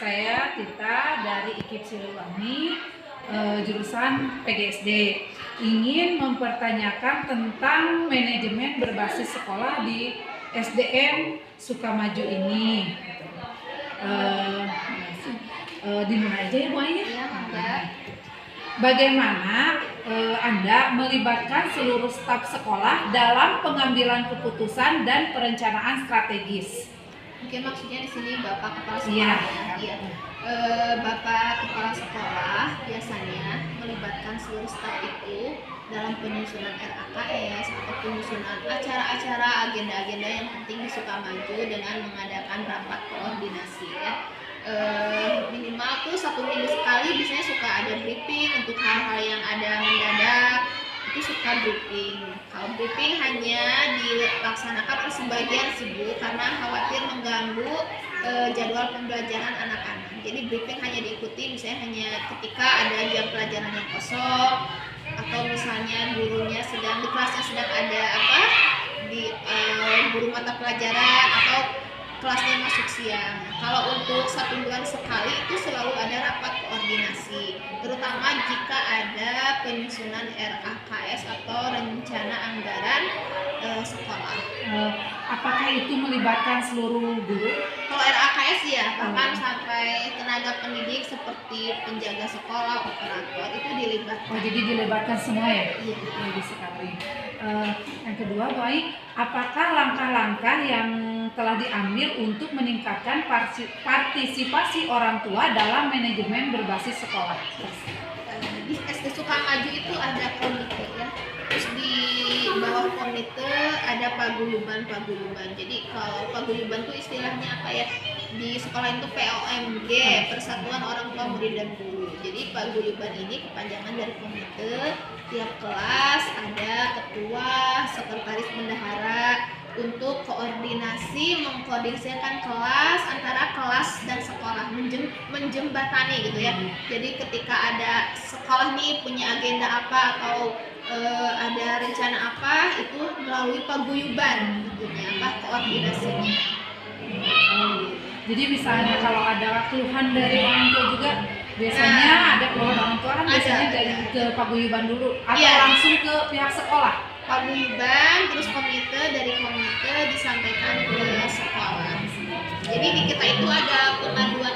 Saya Tita dari IKIP Siliwangi, jurusan PGSD. Ingin mempertanyakan tentang manajemen berbasis sekolah di SDN Sukamaju ini. Dimulai aja ya Bu Ayu? Ya. Bagaimana Anda melibatkan seluruh staf sekolah dalam pengambilan keputusan dan perencanaan strategis? Mungkin maksudnya di sini Bapak Kepala Sekolah. Iya. Ya. Bapak Kepala Sekolah biasanya melibatkan seluruh staf itu dalam penyusunan RAKS atau penyusunan acara-acara agenda-agenda yang penting di Sukamaju dengan mengadakan rapat koordinasi ya. Minimal tuh 1 minggu sekali biasanya suka ada briefing untuk hal-hal yang ada mendadak, itu suka briefing. Kalau briefing hanya dilaksanakan oleh sebagian sibuk karena khawatir mengganggu jadwal pembelajaran anak-anak. Jadi briefing hanya diikuti misalnya hanya ketika ada jam pelajaran yang kosong atau misalnya gurunya sedang di kelasnya sedang ada guru mata pelajaran atau kelasnya masuk siang. Kalau untuk 1 bulan sekali itu selalu ada rapat koordinasi, terutama jika ada penyusunan RAKS atau rencana anggaran sekolah. Apakah itu melibatkan seluruh guru? Kalau RAKS ya, bahkan sampai tenaga pendidik seperti penjaga sekolah, operator itu dilibatkan. Oh, jadi dilibatkan semua ya? Iya. Bagus sekali. Yang kedua, baik, apakah langkah-langkah yang telah diambil untuk meningkatkan partisipasi orang tua dalam manajemen berbasis sekolah? Di SD Sukamaju itu ada komite ya. Terus di bawah komite ada paguyuban. Jadi kalau paguyuban itu istilahnya apa ya? Di sekolah itu POMG, Persatuan Orang Tua Murid dan Guru. Jadi paguyuban ini kepanjangan dari komite. Tiap kelas ada ketua, sekretaris bendahara untuk mengkoordinasikan kelas antara kelas dan sekolah, menjembatani gitu ya. Jadi ketika ada sekolah nih punya agenda apa atau ada rencana apa, itu melalui paguyuban koordinasinya. Jadi misalnya kalau ada keluhan dari orang tua juga, biasanya ada keluhan orang tua kan biasanya dari ke paguyuban dulu atau langsung ke pihak sekolah. Paguyuban, terus dari komite disampaikan ke sekolah. Jadi di kita itu ada pengaduan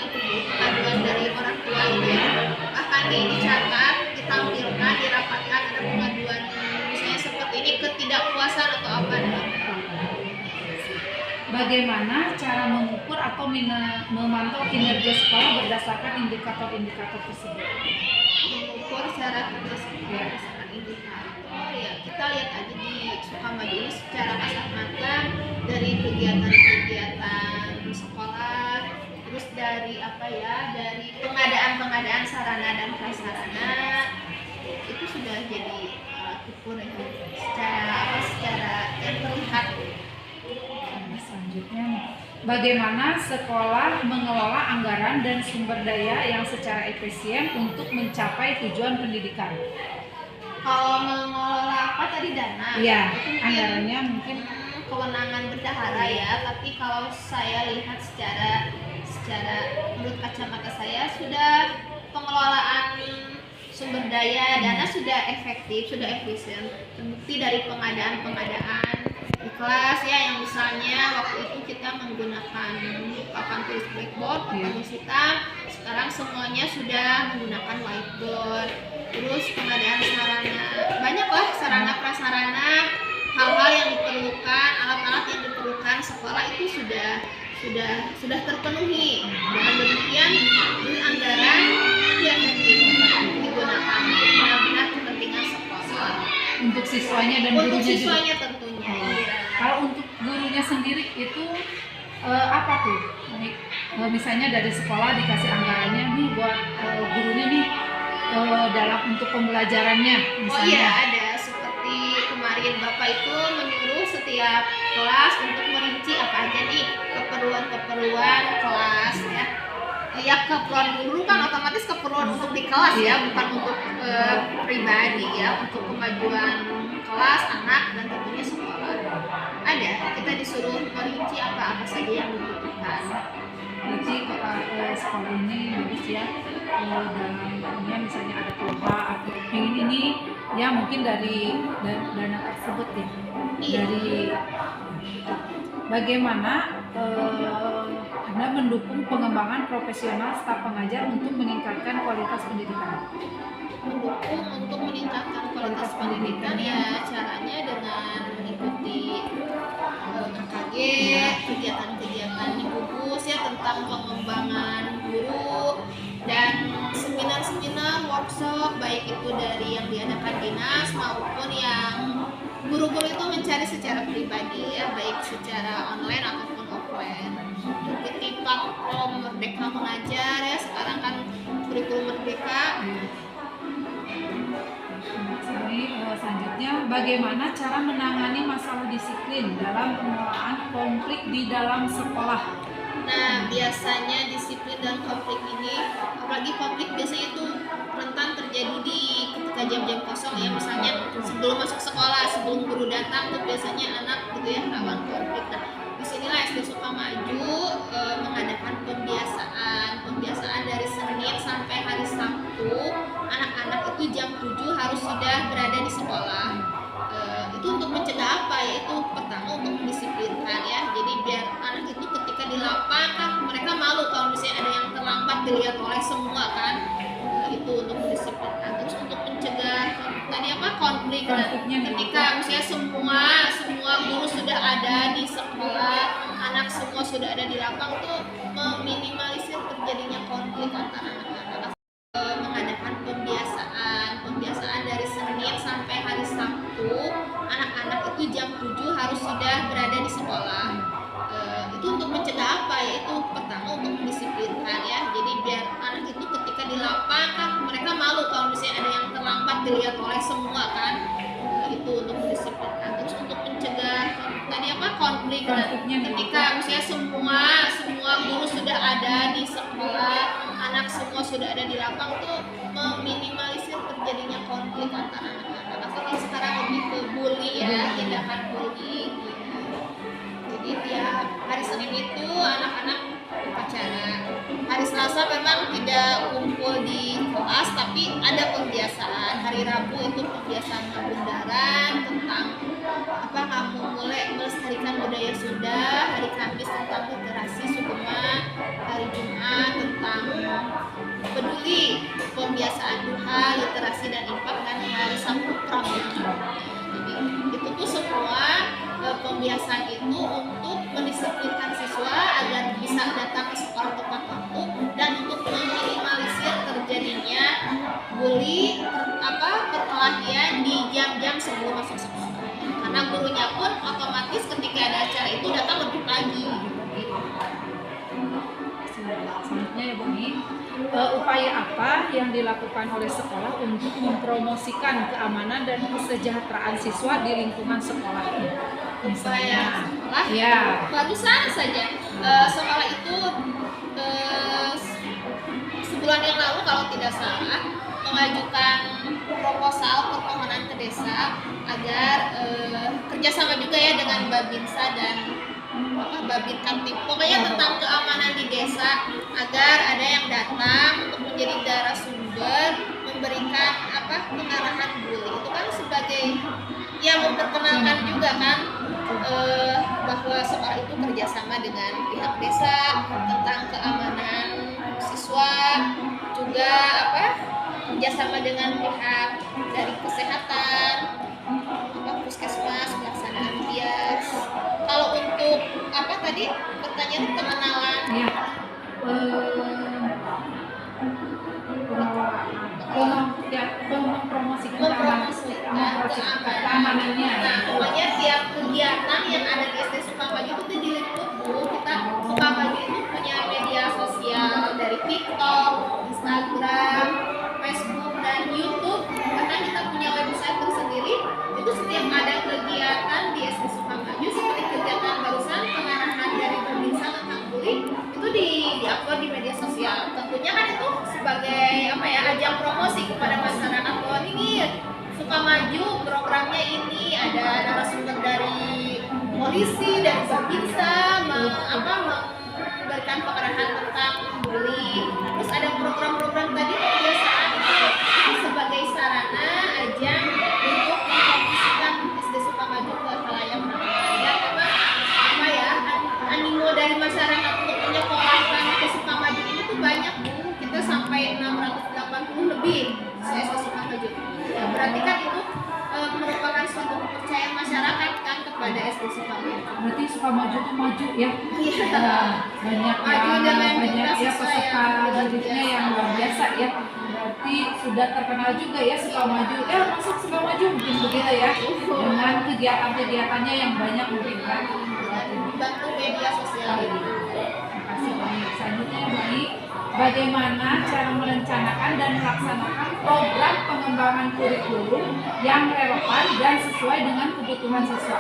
dari orang tua itu ya. Bahkan dicatat, ditampilkan, dirapatkan ada pengaduan misalnya seperti ini ketidakpuasan atau apa. Bagaimana cara mengukur atau memantau kinerja sekolah berdasarkan indikator-indikator tersebut? Mengukur secara berdasarkan indikator ya, kita lihat aja di Sukamaju ini secara kasat mata dari kegiatan-kegiatan sekolah, terus dari dari pengadaan sarana dan prasarana itu sudah jadi ukur secara yang terlihat. Selanjutnya, bagaimana sekolah mengelola anggaran dan sumber daya yang secara efisien untuk mencapai tujuan pendidikan? Kalau mengelola dana? Iya, anggarannya mungkin kewenangan bendahara ya, tapi kalau saya lihat secara menurut kacamata saya sudah pengelolaan sumber daya dana sudah efektif, sudah efisien. Terbukti dari pengadaan di kelas ya, yang misalnya waktu itu kita menggunakan papan tulis blackboard, papan tulis hitam, sekarang semuanya sudah menggunakan whiteboard. Terus pengadaan sarana prasarana, hal-hal yang diperlukan, alat-alat yang diperlukan sekolah itu sudah terpenuhi. Dengan demikian anggaran yang digunakan benar-benar kepentingan sekolah untuk siswanya dan untuk gurunya siswanya juga. tentunya. Kalau untuk gurunya sendiri itu apa tuh? Misalnya dari sekolah dikasih anggarannya nih buat gurunya nih dalam untuk pembelajarannya misalnya. Oh iya, ada seperti kemarin Bapak itu menyuruh setiap kelas untuk merinci apa aja nih keperluan kelas ya. Ya keperluan guru kan otomatis keperluan untuk di kelas ya, bukan untuk pribadi ya, untuk kemajuan kelas anak dan tentunya sekolah. Ada, kita disuruh merinci apa saja yang dibutuhkan. Jadi sekolah ini bagus ya, dalamnya misalnya ada lomba atau ini ya mungkin dari dana tersebut ya. Iya. Dari bagaimana Anda mendukung pengembangan profesional staf pengajar untuk meningkatkan kualitas pendidikan? Mendukung untuk meningkatkan kualitas pendidikan ya caranya dengan mengikuti KKG, kegiatan-kegiatan di gugus ya tentang pengembangan guru dan seminar-seminar, workshop baik itu dari yang diadakan dinas maupun yang guru-guru itu mencari secara pribadi ya baik secara online ataupun offline. Mengikuti platform Merdeka Mengajar ya sekarang kan kurikulum Merdeka. Selanjutnya, bagaimana cara menangani masalah disiplin dalam pengelolaan konflik di dalam sekolah? Nah, biasanya disiplin dan konflik ini, apalagi konflik biasanya itu rentan terjadi di ketika jam-jam kosong ya, misalnya sebelum masuk sekolah, sebelum guru datang tuh biasanya anak gitu ya rawan konflik. Nah, disinilah SD Sukamaju mengadakan pembiasaan dari Senin sampai hari Sabtu, anak-anak itu jam 7 harus sudah berada di sekolah. Itu untuk mencegah apa? Yaitu pertama untuk mendisiplinkan ya. Jadi biar anak itu ketika di lapang kan mereka malu kalau misalnya ada yang terlambat dilihat oleh semua kan. Itu untuk mendisiplinkan. Terus untuk mencegah tadi apa? Konflik. Konfliknya Ketika misalnya semua guru sudah ada di sekolah, anak semua sudah ada di lapang tuh meminimalisir terjadinya konflik antara anak-anak. Mengadakan pembiasaan dari Senin sampai hari Sabtu, anak-anak itu jam 7 harus sudah berada di sekolah. Itu untuk mencegah apa? Yaitu pertama untuk mendisiplinkan ya. Jadi biar anak itu ketika di lapang kan mereka malu kalau misalnya ada yang terlambat dilihat oleh semua kan. Itu untuk mendisiplinkan. Terus untuk mencegah tadi apa? Konflik. Ketika misalnya semua guru sudah ada di sekolah, anak semua sudah ada di lapang tuh meminimalisir terjadinya konflik antara anak-anak. Kalau sekarang lebih ke bully ya, tindakan bully. Jadi tiap hari Senin itu anak-anak upacara. Hari Selasa memang tidak kumpul di kelas tapi ada pembiasaan. Hari Rabu itu pembiasaan bundaran tentang apa kamu mulai melestarikan budaya Sunda. Hari Kamis tentang literasi Sukma. Hari Jumat tentang peduli pembiasaan duha, literasi dan infak, dan hari Sabtu pramuka. Jadi itu tuh semua pembiasaan itu untuk mendisiplinkan siswa agar bisa datang ke sekolah tepat waktu dan untuk meminimalisir terjadinya bully perkelahian di jam-jam sebelum masuk sekolah. Karena gurunya pun otomatis ketika ada acara itu datang lebih pagi. Selanjutnya ya Bu Ni, upaya apa yang dilakukan oleh sekolah untuk mempromosikan keamanan dan kesejahteraan siswa di lingkungan sekolah? Misalnya sekolah, ya. barusan saja sekolah itu sebulan yang lalu kalau tidak salah mengajukan proposal permohonan ke desa agar kerjasama juga ya dengan Babinsa dan Babin Kamtib, pokoknya tentang keamanan di desa agar ada yang datang untuk menjadi narasumber memberikan pengarahan bully. Itu kan sebagai ya memperkenalkan juga kan bahwa sekolah itu kerjasama dengan pihak desa tentang keamanan siswa, juga kerjasama dengan pihak dari kesehatan, puskesmas, pelaksanaan bias. Kalau untuk tadi pertanyaan pengenalan Ya. Mempromosikan keamanannya. Nah, pokoknya tiap kegiatan yang ada di SD Sukamaju itu diliput Bu. Sukamaju itu punya media sosial dari TikTok, Instagram, Facebook, dan YouTube. Karena kita punya website tersendiri. Itu setiap ada kegiatan di SD Sukamaju seperti kegiatan barusan pengarahan dari Babinsa tentang bully itu di-upload di media sosial. Tentunya kan itu sebagai ajang promosi kepada masyarakat bahwa ini Sukamaju programnya ini ada narasumber dari polisi dan Babinsa memberikan pengarahan datang beli. Terus ada program-program tadi kebiasaan itu sebagai sarana ajang untuk mempromosikan SD Sukamaju ke khalayak ramai. Dan memang apa ya, animo dari masyarakat untuk menyekolahkan ke Sukamaju ini tuh banyak Bu. Kita sampai 680 lebih SD Sukamaju. Ya, berarti kan itu merupakan suatu kepercayaan masyarakat kan kepada SD Sukamaju. Berarti Sukamaju tuh maju ya. Iya. Banyak Maju ya, dengan banyak ya siswa peserta yang luar didiknya biasa. yang luar biasa ya. Berarti sudah terkenal juga ya Sukamaju. Masuk Sukamaju mungkin begitu ya. Dengan kegiatan-kegiatannya yang banyak mungkin kan. Bantu media sosial ini. Terima kasih banyak. Selanjutnya baik, bagaimana cara merencanakan dan melaksanakan program pengembangan kurikulum yang relevan dan sesuai dengan kebutuhan siswa?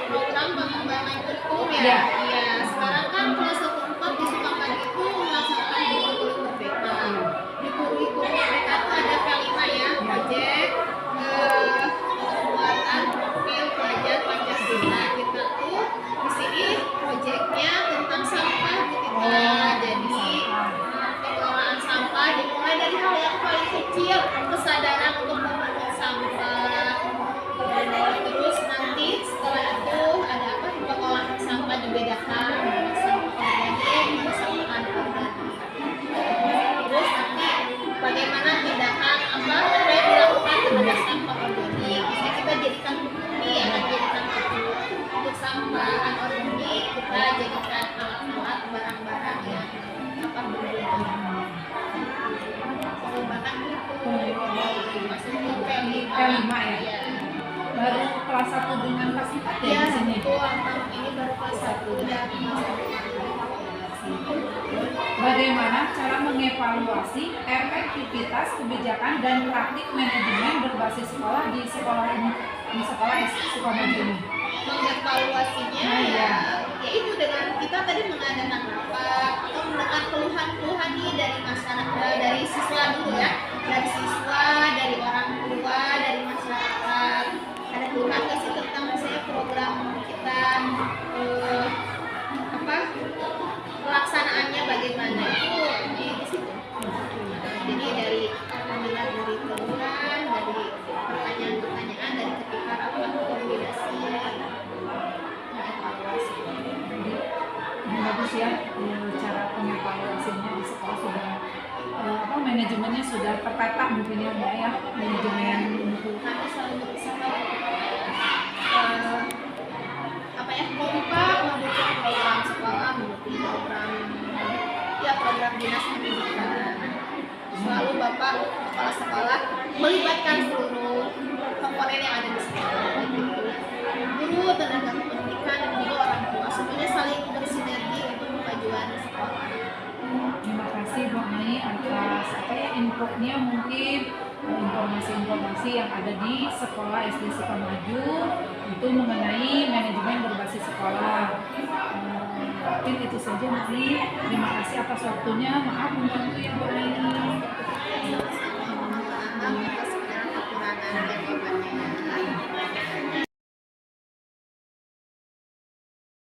Program pengembangan kurikulum ya. Ya. Iya, sekarang kan kelas 1-4 di Sukamaju itu melaksanakan kurikulum merdeka. Di kurikulum merdeka itu ada K5 ya, proyek penguatan profil pelajar Pancasila. Kita tuh di sini proyeknya tentang sampah gitu kan. Jadi pengelolaan sampah dimulai dari hal yang paling kecil, kesadaran untuk memungut sampah. Terus nanti setelah itu ada apa, pengolahan sampah dibedakan sampah organik sama anorganik. Terus nanti bagaimana tindakan apa yang dilakukan terhadap sampah organik. Misalnya kita jadikan ini akan jadikan untuk sampah anorganik, kita jadikan alat-alat barang-barang yang apa berguna. Pengembangan itu maksudnya K5 ya. Baru kelas 1 dengan kelas 4 ya ya, di sini. betul. Tahun ini baru kelas 1 dan Bagaimana cara mengevaluasi efektivitas kebijakan dan praktik manajemen berbasis sekolah di sekolah ini, di sekolah Sukamaju ini? mengevaluasinya Nah, ya itu dengan kita tadi mengadakan rapat atau mendengar keluhan-keluhan nih dari masyarakat, dari siswa dulu ya, dari siswa, dari orang tua, dari masyarakat. Ada keluhan nggak sih tentang misalnya program kita apa pelaksanaannya bagaimana itu di situ. Jadi dari pemilihan dari keluhan, dari pertanyaan-pertanyaan, dari ketika rapat koordinasi, evaluasi. Ini bagus ya, cara pengevaluasinya di sekolah sudah manajemennya sudah tertata mungkin ya Mbak ya, manajemen untuk Kami selalu berusaha apa ya, kompak mendukung program sekolah, mendukung program ya program dinas pendidikan. Selalu Bapak Kepala Sekolah melibatkan seluruh komponen yang ada di sekolah, baik itu guru, tenaga pendidikan, dan juga orang tua. Semuanya saling bersinergi untuk kemajuan sekolah. Terima kasih Bu Mai atas infonya, mungkin informasi-informasi yang ada di sekolah SD Sukamaju itu mengenai manajemen berbasis sekolah. Mungkin itu saja Bu Mai. Terima kasih atas waktunya. Maaf mengganggu ya Bu Mai. Sama-sama, mohon maaf atas segala kekurangan jawabannya.